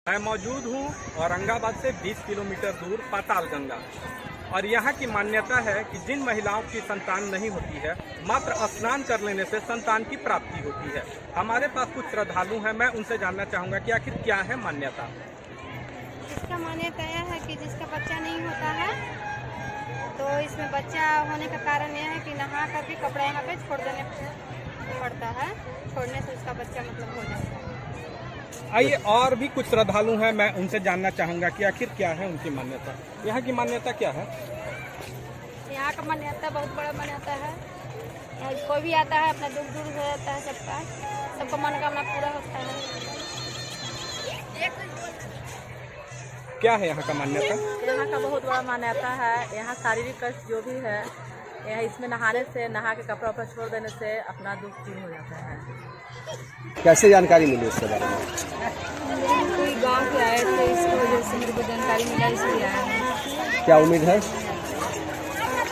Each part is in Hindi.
मैं मौजूद हूँ औरंगाबाद से 20 किलोमीटर दूर पाताल गंगा और यहाँ की मान्यता है कि जिन महिलाओं की संतान नहीं होती है मात्र स्नान कर लेने से संतान की प्राप्ति होती है। हमारे पास कुछ श्रद्धालु हैं, मैं उनसे जानना चाहूँगा कि आखिर क्या है मान्यता। इसका मान्यता यह है कि जिसका बच्चा नहीं होता है तो इसमें बच्चा होने का कारण यह है कि नहा करके कपड़ा यहाँ पे छोड़ देने पड़ता है, छोड़ने से उसका बच्चा मतलब हो जाता है। आइए और भी कुछ श्रद्धालु हैं, मैं उनसे जानना चाहूँगा कि आखिर क्या है उनकी मान्यता। यहाँ की मान्यता क्या है? यहाँ का मान्यता बहुत बड़ा मान्यता है। कोई भी आता है अपना दुख दूर हो जाता है, सबका मनोकामना पूरा होता है। क्या है यहाँ का मान्यता? यहाँ का बहुत बड़ा मान्यता है। यहाँ शारीरिक कष्ट जो भी है, यहाँ इसमें नहाने से, नहा के कपड़ा वपड़ा छोड़ देने से अपना दुख दूर हो जाता है। कैसे जानकारी मिली इसके बारे में? कोई गांव के आए थे, इसकी वजह से मेरे को जानकारी मिला, इसलिए आया है। क्या उम्मीद है?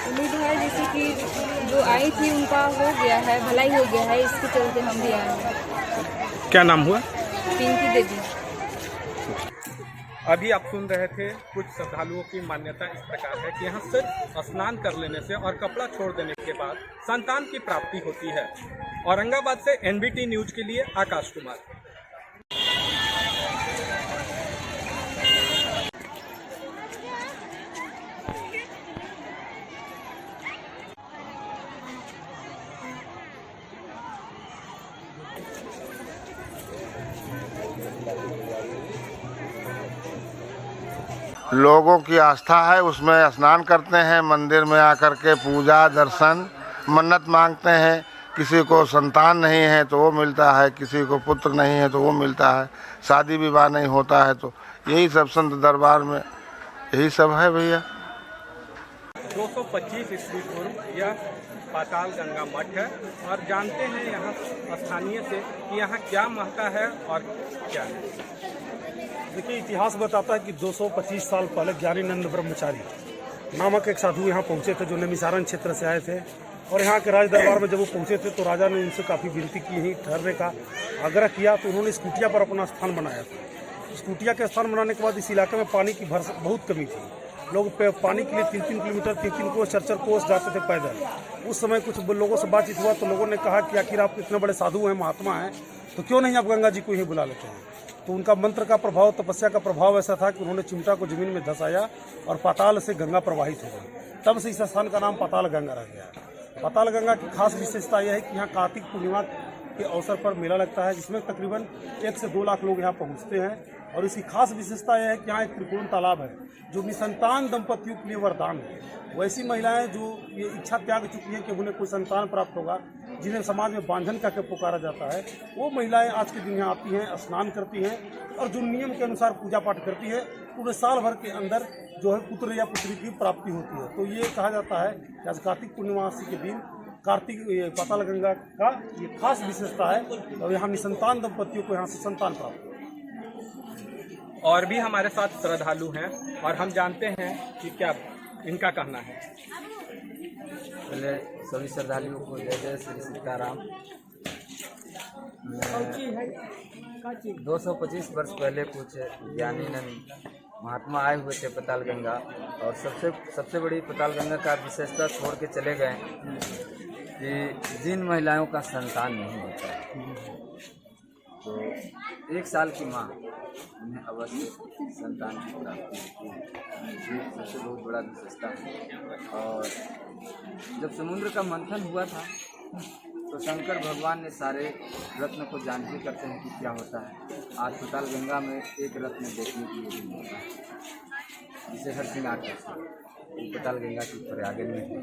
उम्मीद है जैसे कि जो आई थी उनका हो गया है, भलाई हो गया है, इसके चलते हम भी आए हैं। क्या नाम हुआ? पिंकी देवी। अभी आप सुन रहे थे कुछ श्रद्धालुओं की मान्यता इस प्रकार है कि यहाँ सिर्फ स्नान कर लेने से और कपड़ा छोड़ देने के बाद संतान की प्राप्ति होती है। औरंगाबाद से NBT न्यूज के लिए आकाश कुमार। लोगों की आस्था है, उसमें स्नान करते हैं, मंदिर में आकर के पूजा दर्शन मन्नत मांगते हैं। किसी को संतान नहीं है तो वो मिलता है, किसी को पुत्र नहीं है तो वो मिलता है, शादी विवाह नहीं होता है तो यही सब संत दरबार में यही सब है भैया। 225 ईस्वी पूर्व यह पाताल गंगा मठ है और जानते हैं यहाँ स्थानीय से कि यहाँ क्या महत्ता है और क्या है। देखिए, इतिहास बताता है कि 225 साल पहले ज्ञानीनंद ब्रह्मचारी नामक एक साधु यहाँ पहुँचे थे, जो नैमिषारण्य क्षेत्र से आए थे। और यहाँ के राज दरबार में जब वो पहुँचे थे तो राजा ने उनसे काफ़ी विनती की, यहीं ठहरने का आग्रह किया। तो उन्होंने इस कुटिया पर अपना स्थान बनाया था। इस कुटिया के स्थान बनाने के बाद इस इलाके में पानी की बहुत कमी थी। लोग पानी के लिए 3-3 किलोमीटर 3-3 कोस 4-4 कोस जाते थे पैदल। उस समय कुछ लोगों से बातचीत हुआ तो लोगों ने कहा कि आखिर आप इतने बड़े साधु हैं, महात्मा हैं, तो क्यों नहीं आप गंगा जी को ही बुला लेते हैं। तो उनका मंत्र का प्रभाव, तपस्या का प्रभाव ऐसा था कि उन्होंने चिमटा को जमीन में धंसाया और पाताल से गंगा प्रवाहित हो गई। तब से इस स्थान का नाम पाताल गंगा रह गया। पाताल गंगा की खास विशेषता यह है कि यहाँ कार्तिक पूर्णिमा के अवसर पर मेला लगता है, जिसमें तकरीबन 1 से 2 लाख लोग यहाँ पहुँचते हैं। और इसकी खास विशेषता यह है कि यहाँ एक त्रिकोण तालाब है जो निसंतान दंपतियों के लिए वरदान है। वैसी महिलाएं जो ये इच्छा त्याग चुकी हैं कि उन्हें कोई संतान प्राप्त होगा, जिन्हें समाज में बांझन कहकर पुकारा जाता है, वो महिलाएं आज के दिन यहाँ आती हैं, स्नान करती हैं और जो नियम के अनुसार पूजा पाठ करती है, पूरे साल भर के अंदर जो है पुत्र या पुत्री की प्राप्ति होती है। तो ये कहा जाता है कि आज कार्तिक पूर्णिमासी के दिन पाताल गंगा का ये खास विशेषता है और यहाँ निसंतान दंपतियों को यहाँ से संतान प्राप्त। और भी हमारे साथ श्रद्धालु हैं और हम जानते हैं कि क्या इनका कहना है। पहले सभी श्रद्धालुओं को जय जय श्री सीताराम। 225 वर्ष पहले कुछ ज्ञानीनंद महात्मा आए हुए थे पाताल गंगा, और सबसे बड़ी पाताल गंगा का विशेषता छोड़ के चले गए कि जिन महिलाओं का संतान नहीं होता है तो 1 साल की माँ उन्हें अवश्य संतान की प्राप्ति होती है। ये सबसे बहुत बड़ा विशेषता है। और जब समुद्र का मंथन हुआ था तो शंकर भगवान ने सारे रत्न को जान के करते हैं कि क्या होता है। आज पाताल गंगा में एक रत्न देखने के लिए भी होता है, जिसे हर श्रृंगार पाताल गंगा के ऊपर आगे में है,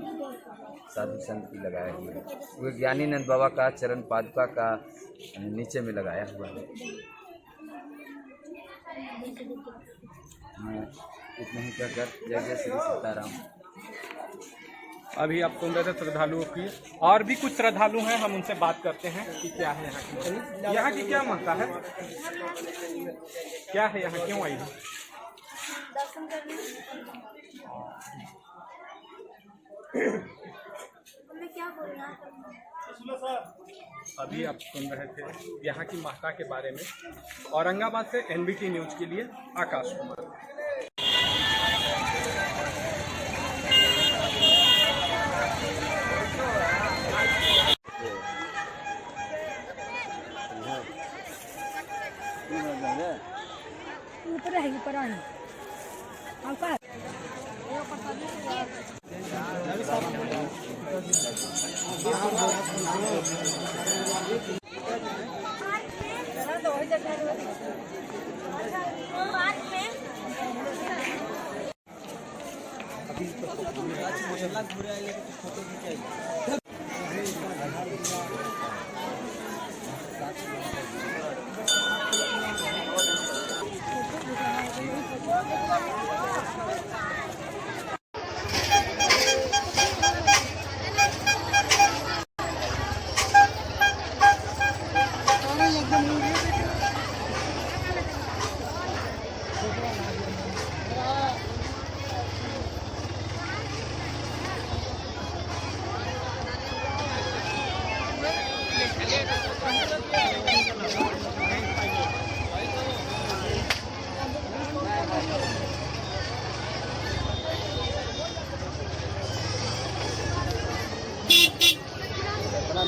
साधु संत की लगाए हुए हैं। वो ज्ञानीनंद बाबा का चरण पादुका का नीचे में लगाया हुआ है। मैं इतना ही कहकर जय जय श्री सीताराम। अभी आप सुन रहे थे श्रद्धालुओं की, और भी कुछ श्रद्धालु हैं, हम उनसे बात करते हैं कि क्या है यहाँ की क्या महत्ता है, क्या है यहाँ, क्यों आई है। दर्शन करने क्या बोलना अभी आप सुन रहे थे यहाँ की माता के बारे में। औरंगाबाद से NBT न्यूज के लिए आकाश कुमार। ऊपर है ऊपर आए आपका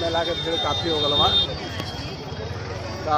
मेला के भीड़ काफी हो गल बा का